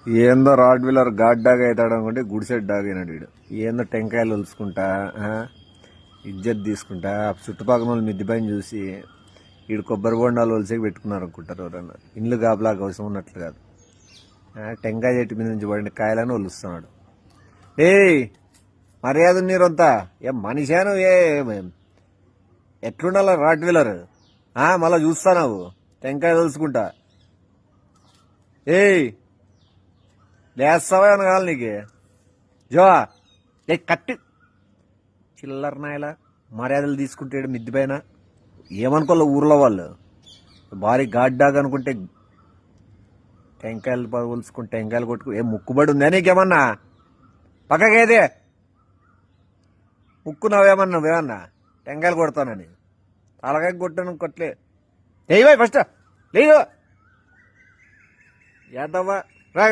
ఏందో rod wheeler God dog అవుతాడు అనుకుంటే గుడిసెడ్ డాగ్ అయినాడు వీడు. ఏందో టెంకాయలు ఒలుసుకుంటా ఇజ్జత్ తీసుకుంటా చుట్టుపక్కల వాళ్ళు మిద్ది పైన చూసి వీడు కొబ్బరి బొండాలు ఒలిసేకి పెట్టుకున్నారు అనుకుంటారు ఎవరన్నా. ఇండ్లు గాబలాగా అవసరం ఉన్నట్లు కాదు. టెంకాయ చెట్టు మీద నుంచి పడిన కాయలను ఒలుస్తున్నాడు. మర్యాద నీరంతా ఏ మనిషాను ఎట్లుండాల రాడ్ వీలర్ మళ్ళా చూస్తానావు టెంకాయ ఒలుసుకుంటా. లేస్తావా అని కావాలి నీకు జో కట్టి చిల్లర నాయలా మర్యాదలు తీసుకుంటాడు మిద్ది పైన. ఏమనుకోలే ఊర్లో వాళ్ళు భారీ గాడ్డాగ్ అనుకుంటే టెంకాయలు పలుసుకుని టెంకాయలు కొట్టుకు ముక్కుబడి ఉందా నీకేమన్నా? పక్కకేదే ముక్కున్నావేమన్నా నువ్వేమన్నా టెంకాయలు కొడతానని అలాగే కొట్టాను కొట్లే లేవా ఫస్ట్ లేవు యాదవ్వా రా